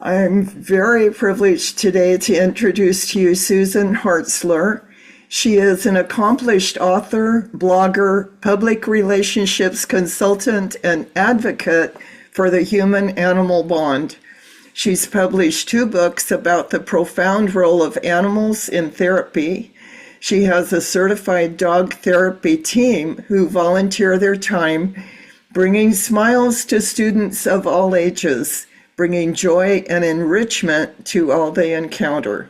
I'm very privileged today to introduce to you Susan Hartzler. She is an accomplished author, blogger, public relationships consultant, and advocate for the human-animal bond. She's published 2 books about the profound role of animals in therapy. She has a certified dog therapy team who volunteer their time, bringing smiles to students of all ages, bringing joy and enrichment to all they encounter.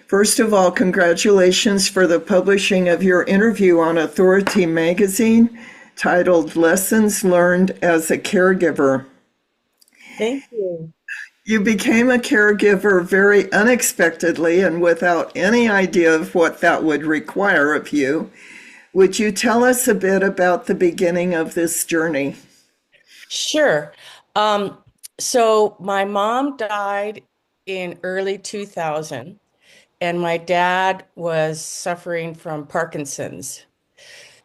First of all, congratulations for the publishing of your interview on Authority magazine titled Lessons Learned as a Caregiver. Thank you. You became a caregiver very unexpectedly and without any idea of what that would require of you. Would you tell us a bit about the beginning of this journey? Sure. Um, so my mom died in early 2000, and my dad was suffering from Parkinson's.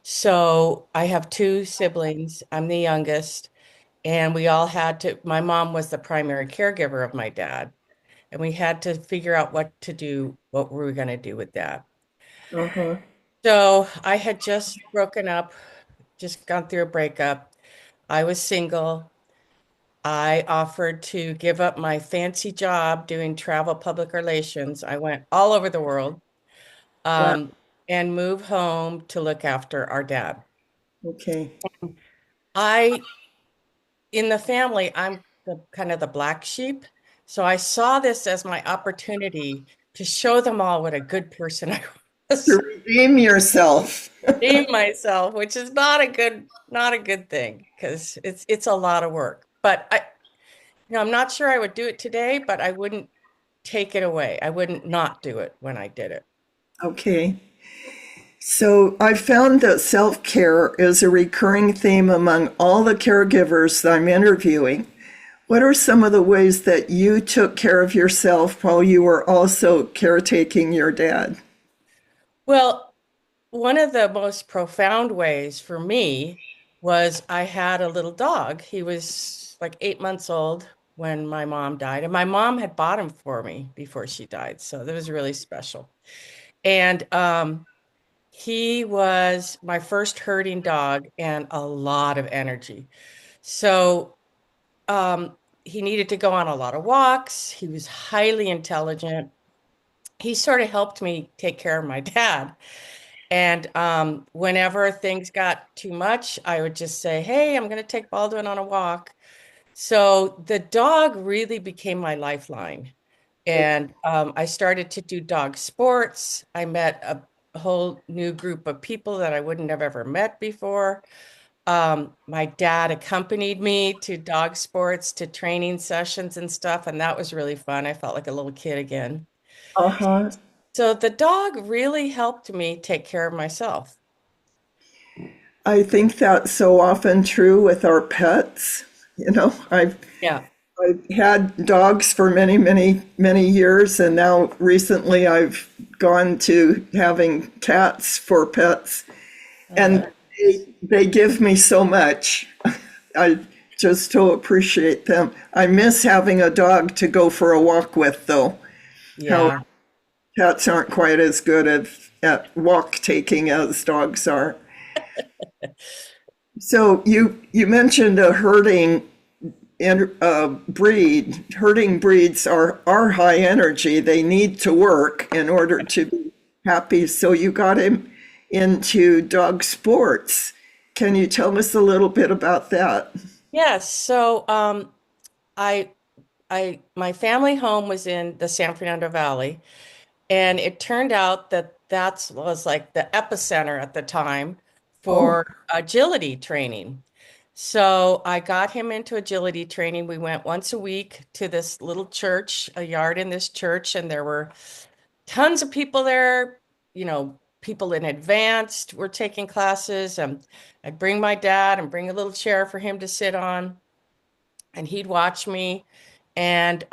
So I have 2 siblings. I'm the youngest, and we all had to, my mom was the primary caregiver of my dad, and we had to figure out what to do, what were we going to do with that. Uh-huh. So I had just broken up, just gone through a breakup. I was single. I offered to give up my fancy job doing travel public relations. I went all over the world, Wow. um, and move home to look after our dad. Okay. I, in the family, I'm the kind of the black sheep. So I saw this as my opportunity to show them all what a good person I To was, redeem yourself. being myself, which is not a good thing because it's a lot of work. But I'm not sure I would do it today, but I wouldn't take it away. I wouldn't not do it when I did it. Okay. So I found that self-care is a recurring theme among all the caregivers that I'm interviewing. What are some of the ways that you took care of yourself while you were also caretaking your dad? Well, one of the most profound ways for me was I had a little dog. He was like 8 months old when my mom died, and my mom had bought him for me before she died. So that was really special. And he was my first herding dog and a lot of energy. So he needed to go on a lot of walks. He was highly intelligent. He sort of helped me take care of my dad. And whenever things got too much, I would just say, "Hey, I'm going to take Baldwin on a walk." So the dog really became my lifeline. And I started to do dog sports. I met a whole new group of people that I wouldn't have ever met before. My dad accompanied me to dog sports, to training sessions and stuff, and that was really fun. I felt like a little kid again. Uh-huh. So the dog really helped me take care of myself. I think that's so often true with our pets. You know, Yeah. I've had dogs for many, many, many years, and now recently I've gone to having cats for pets, and Uh, they give me so much. I just so appreciate them. I miss having a dog to go for a walk with, though. How yeah. cats aren't quite as good at walk taking as dogs are. So you mentioned a herding breed. Herding breeds are high energy. They need to work in order to be happy. So you got him into dog sports. Can you tell us a little bit about that? Yes. So I my family home was in the San Fernando Valley, and it turned out that that was like the epicenter at the time Oh, for agility training. So I got him into agility training. We went once a week to this little church, a yard in this church, and there were tons of people there. People in advanced were taking classes. I'd bring my dad and bring a little chair for him to sit on, and he'd watch me. And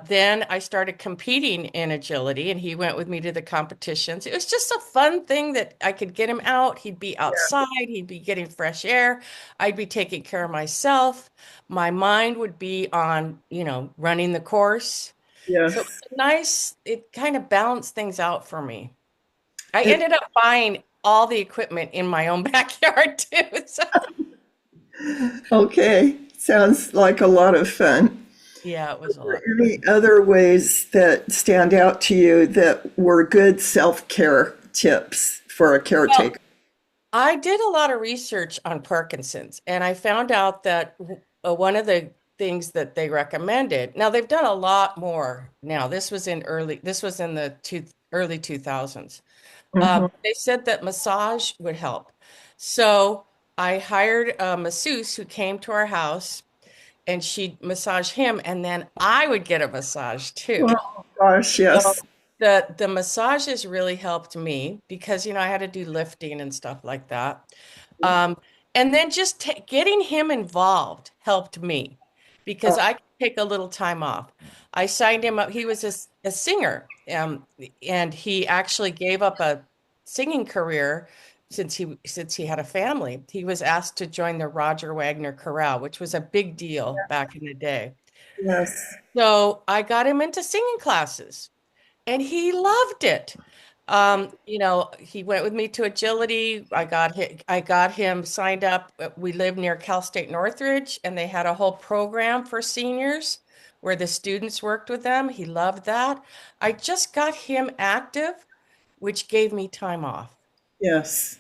then I started competing in agility, and he went with me to the competitions. It was just a fun thing that I could get him out. He'd be outside, he'd be getting fresh air. I'd be taking care of myself. My mind would be on, running the course. So it Yes. was nice, it kind of balanced things out for me. I It, ended up buying all the equipment in my own backyard too. So okay. Sounds like a lot of fun. yeah, it was a lot of Any fun. other ways that stand out to you that were good self-care tips for a Well, caretaker? I did a lot of research on Parkinson's, and I found out that one of the things that they recommended, now they've done a lot more now. This was in the early 2000s. Hmm. They said that massage would help. So I hired a masseuse who came to our house and she'd massage him, and then I would get a massage too. Oh, gosh, So yes. the massages really helped me because I had to do lifting and stuff like that. Um, and then just getting him involved helped me because Oh, I could take a little time off. I signed him up. He was a singer, and he actually gave up a singing career since he had a family. He was asked to join the Roger Wagner Chorale, which was a big deal back in the day. yes. So I got him into singing classes and he loved it. He went with me to agility. I got him signed up. We live near Cal State Northridge, and they had a whole program for seniors where the students worked with them. He loved that. I just got him active, which gave me time off. Yes.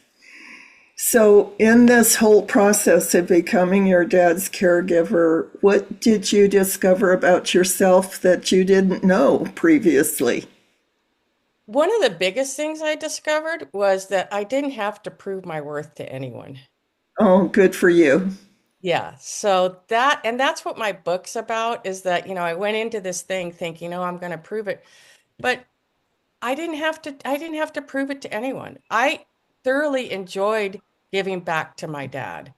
So, in this whole process of becoming your dad's caregiver, what did you discover about yourself that you didn't know previously? One of the biggest things I discovered was that I didn't have to prove my worth to anyone. Oh, good for you. Yeah, and that's what my book's about is that, I went into this thing thinking, oh, I'm going to prove it. But I didn't have to prove it to anyone. I thoroughly enjoyed giving back to my dad.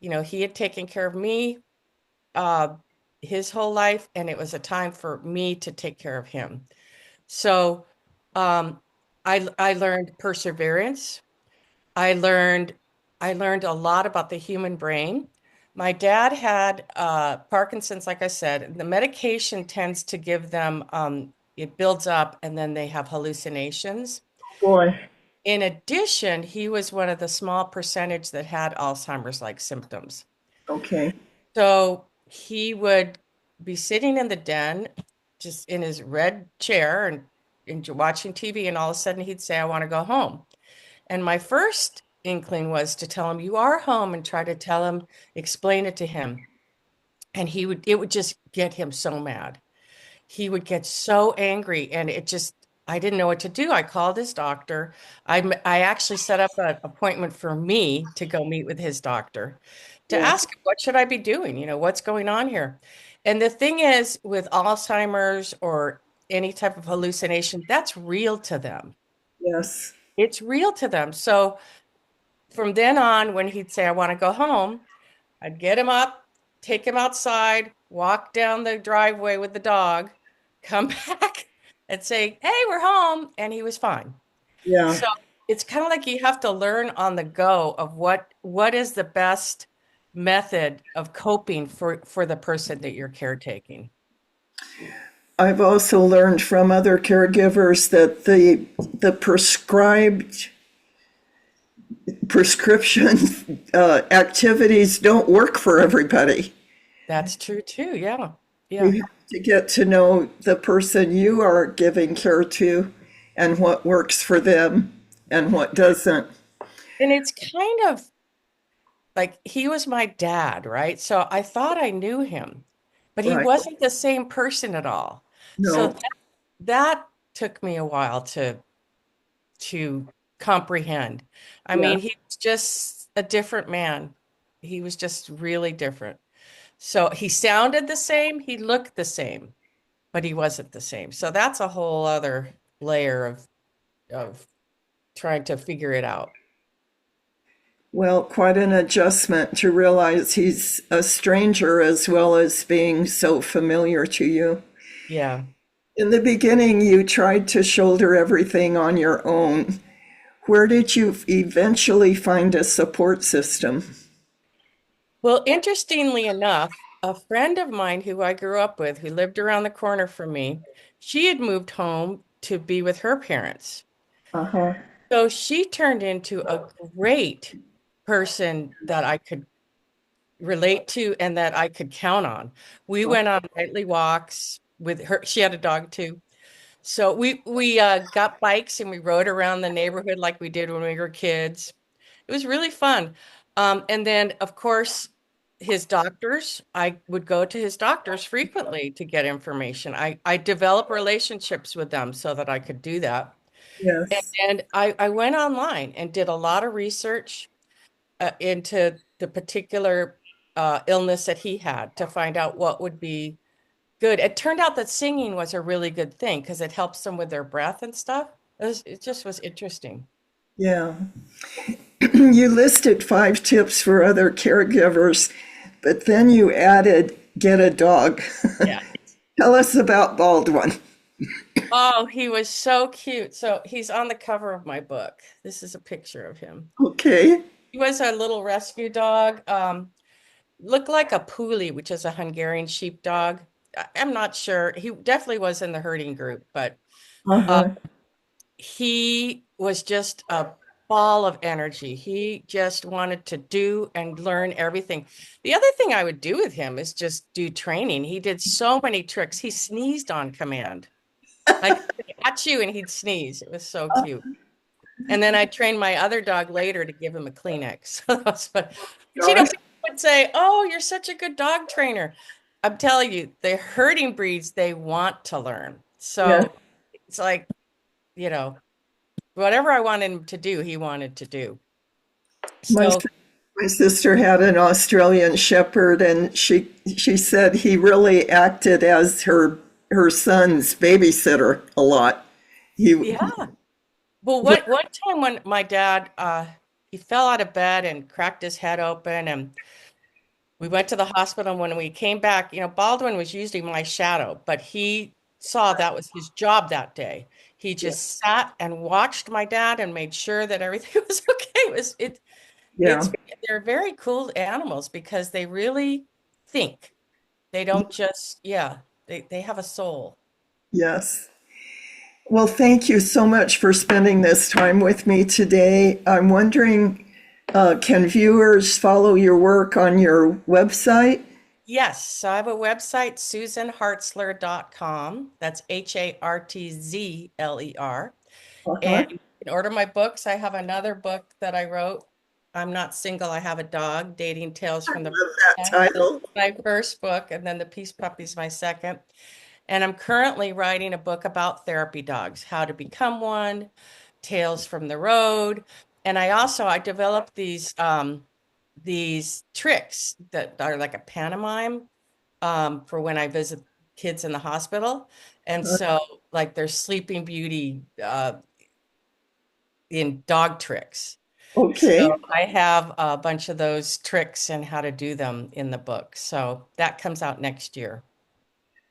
He had taken care of me uh his whole life, and it was a time for me to take care of him. So um I learned perseverance. I learned I learned a lot about the human brain. My dad had Parkinson's, like I said. The medication tends to give them it builds up and then they have hallucinations. Boy, In addition, he was one of the small percentage that had Alzheimer's like symptoms. okay. So he would be sitting in the den, just in his red chair and watching TV, and all of a sudden he'd say, I want to go home. And my first inkling was to tell him, you are home, and try to tell him, explain it to him. And it would just get him so mad. He would get so angry, and I didn't know what to do. I called his doctor. I actually set up an appointment for me to go meet with his doctor to Yes, ask him, what should I be doing? What's going on here? And the thing is, with Alzheimer's or any type of hallucination, that's real to them. yes. It's real to them. So from then on, when he'd say, I want to go home, I'd get him up, take him outside, walk down the driveway with the dog, come back and say, hey, we're home. And he was fine. Yeah. So it's kind of like you have to learn on the go of what is the best method of coping for the person that you're caretaking. I've also learned from other caregivers that the prescription activities don't work for everybody. That's true too. Yeah. You Yeah. have to get to know the person you are giving care to and what works for them and what doesn't. And it's kind of like he was my dad, right? So I thought I knew him, but he Right. wasn't the same person at all. So No. that took me a while to comprehend. I Yeah. mean, he was just a different man. He was just really different. So he sounded the same, he looked the same, but he wasn't the same. So that's a whole other layer of trying to figure it out. Well, quite an adjustment to realize he's a stranger as well as being so familiar to you. Yeah. In the beginning, you tried to shoulder everything on your own. Where did you eventually find a support system? Well, interestingly enough, a friend of mine who I grew up with, who lived around the corner from me, she had moved home to be with her parents. Uh-huh. So she turned into a great person that I could relate to and that I could count on. We went on nightly walks with her. She had a dog too. So we got bikes and we rode around the neighborhood like we did when we were kids. It was really fun. And then, of course, his doctors, I would go to his doctors frequently to get information. I developed relationships with them so that I could do that. Yes. And I went online and did a lot of research into the particular illness that he had to find out what would be good. It turned out that singing was a really good thing because it helps them with their breath and stuff. It just was interesting. Yeah. You listed 5 tips for other caregivers, but then you added get a dog. Yeah. Tell us about Baldwin. Oh, he was so cute. So he's on the cover of my book. This is a picture of him. Okay. He was a little rescue dog. Looked like a Puli, which is a Hungarian sheepdog. I'm not sure. He definitely was in the herding group, but uh, Uh-huh. he was just a ball of energy. He just wanted to do and learn everything. The other thing I would do with him is just do training. He did so many tricks. He sneezed on command. Like at you and he'd sneeze. It was so cute. And then I trained my other dog later to give him a Kleenex. So that was fun. But Gosh. people would say, "Oh, you're such a good dog trainer." I'm telling you, the herding breeds, they want to learn. Yes. So it's like, you know, whatever I wanted him to do, he wanted to do. My So my sister had an Australian shepherd, and she said he really acted as her son's babysitter a lot. He yeah. Well, one time when my dad he fell out of bed and cracked his head open and we went to the hospital. And when we came back, Baldwin was usually my shadow, but he saw that was his job that day. He just sat and watched my dad and made sure that everything was okay. yeah. It's they're very cool animals because they really think. They don't just, yeah, they have a soul. Yes. Well, thank you so much for spending this time with me today. I'm wondering, can viewers follow your work on your website? Yes, so I have a website, susanhartzler.com. That's Hartzler. And Uh-huh. you can order my books. I have another book that I wrote. I'm Not Single, I Have a Dog, Dating Tales from the Love that title. my first book, and then The Peace Puppy's my second. And I'm currently writing a book about therapy dogs, how to become one, Tales from the Road. And I developed these tricks that are like a pantomime for when I visit kids in the hospital. And so like there's Sleeping Beauty in dog tricks. So Okay. I have a bunch of those tricks and how to do them in the book. So that comes out next year.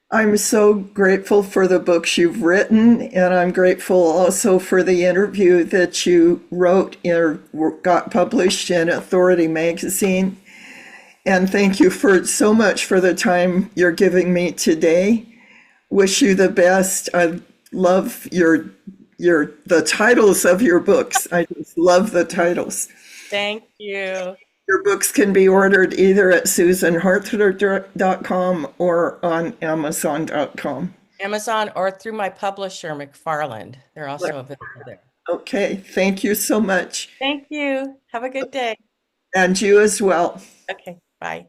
I'm so grateful for the books you've written, and I'm grateful also for the interview that you wrote or got published in Authority Magazine. And thank you for so much for the time you're giving me today. Wish you the best. I love your the titles of your books. I just love the titles. Thank you. Your books can be ordered either at susanhartzler.com or on amazon.com. Amazon or through my publisher, McFarland. They're also available there. Okay, thank you so much. Thank you. Have a good day. And you as well. Okay, bye.